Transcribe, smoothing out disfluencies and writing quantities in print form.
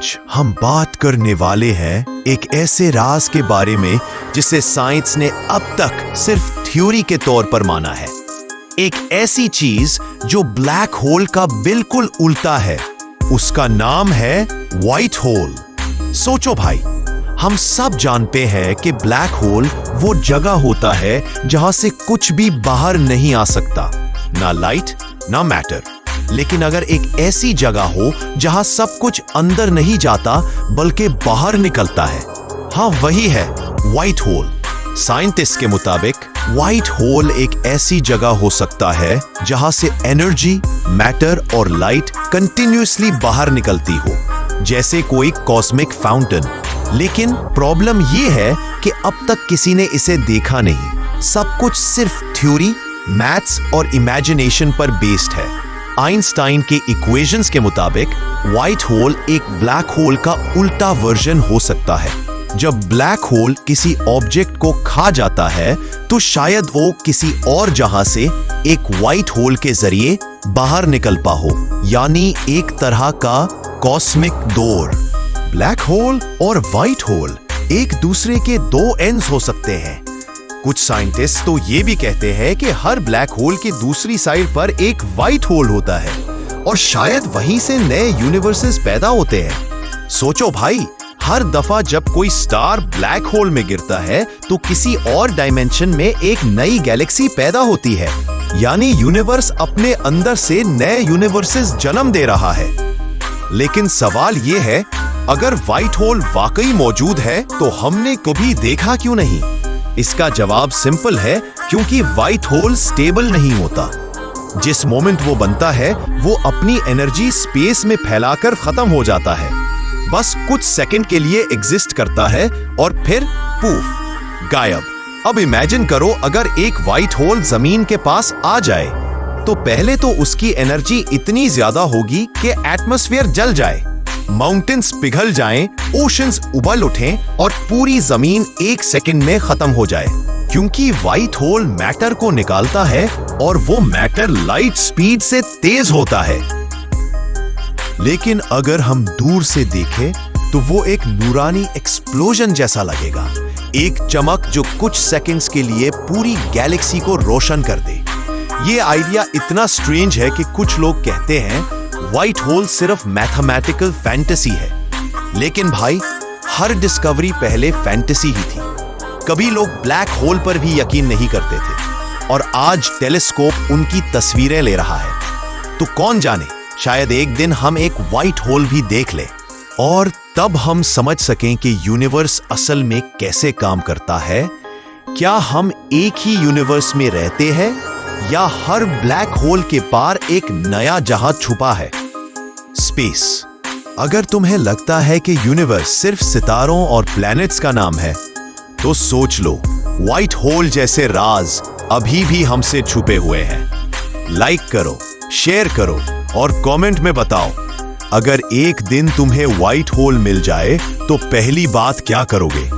आज हम बात करने वाले हैं एक ऐसे राज के बारे में जिसे साइंस ने अब तक सिर्फ थ्योरी के तौर पर माना है। एक ऐसी चीज जो ब्लैक होल का बिल्कुल उल्टा है। उसका नाम है व्हाइट होल। सोचो भाई, हम सब जानते हैं कि ब्लैक होल वो जगह होता है जहां से कुछ भी बाहर नहीं आ सकता, ना लाइट ना मैटर। लेकिन अगर एक ऐसी जगह हो जहां सब कुछ अंदर नहीं जाता बल्कि बाहर निकलता है, हाँ वही है व्हाइट होल। साइंटिस्ट के मुताबिक व्हाइट होल एक ऐसी जगह हो सकता है जहां से एनर्जी, मैटर और लाइट कंटिन्यूअसली बाहर निकलती हो, जैसे कोई कॉस्मिक फाउंटेन। लेकिन प्रॉब्लम यह है कि अब तक किसी ने इसे देखा नहीं। सब कुछ सिर्फ थ्योरी, मैथ्स और इमेजिनेशन पर बेस्ड है। आइंस्टाइन के इक्वेशंस के मुताबिक व्हाइट होल एक ब्लैक होल का उल्टा वर्जन हो सकता है। जब ब्लैक होल किसी ऑब्जेक्ट को खा जाता है तो शायद वो किसी और जहां से एक व्हाइट होल के जरिए बाहर निकल पा हो, यानी एक तरह का कॉस्मिक डोर। ब्लैक होल और व्हाइट होल एक दूसरे के दो एंड्स हो सकते हैं। कुछ साइंटिस्ट तो ये भी कहते हैं कि हर ब्लैक होल की दूसरी साइड पर एक व्हाइट होल होता है और शायद वहीं से नए यूनिवर्सेस पैदा होते हैं। सोचो भाई, हर दफा जब कोई स्टार ब्लैक होल में गिरता है तो किसी और डायमेंशन में एक नई गैलेक्सी पैदा होती है, यानी यूनिवर्स अपने अंदर से नए यूनिवर्सेस जन्म दे रहा है। लेकिन सवाल यह है, अगर व्हाइट होल वाकई मौजूद है तो हमने कभी देखा क्यों नहीं? इसका जवाब सिंपल है, क्योंकि व्हाइट होल स्टेबल नहीं होता। जिस मोमेंट वो बनता है वो अपनी एनर्जी स्पेस में फैलाकर खत्म हो जाता है। बस कुछ सेकंड के लिए एग्जिस्ट करता है और फिर पूफ, गायब। अब इमेजिन करो, अगर एक व्हाइट होल जमीन के पास आ जाए तो पहले तो उसकी एनर्जी इतनी ज्यादा होगी कि एटमॉस्फेयर जल जाए, माउंटेन्स पिघल जाएं, ओशंस उबल उठें और पूरी जमीन एक सेकंड में खत्म हो जाए, क्योंकि व्हाइट होल मैटर को निकालता है और वो मैटर लाइट स्पीड से तेज होता है। लेकिन अगर हम दूर से देखें तो वो एक नूरानी एक्सप्लोजन जैसा लगेगा, एक चमक जो कुछ सेकंड्स के लिए पूरी गैलेक्सी को रोशन कर दे। ये आइडिया इतना स्ट्रेंज है कि कुछ लोग कहते हैं व्हाइट होल सिर्फ मैथमेटिकल फैंटेसी है। लेकिन भाई, हर डिस्कवरी पहले फैंटेसी ही थी। कभी लोग ब्लैक होल पर भी यकीन नहीं करते थे और आज टेलीस्कोप उनकी तस्वीरें ले रहा है। तो कौन जाने, शायद एक दिन हम एक व्हाइट होल भी देख लें और तब हम समझ सकें कि यूनिवर्स असल में कैसे काम करता है। क्या हम एक ही यूनिवर्स में रहते हैं या हर ब्लैक होल के पार एक नया जहाज छुपा है? स्पेस। अगर तुम्हें लगता है कि यूनिवर्स सिर्फ सितारों और प्लैनेट्स का नाम है तो सोच लो, व्हाइट होल जैसे राज अभी भी हमसे छुपे हुए हैं। लाइक करो, शेयर करो और कमेंट में बताओ, अगर एक दिन तुम्हें व्हाइट होल मिल जाए तो पहली बात क्या करोगे?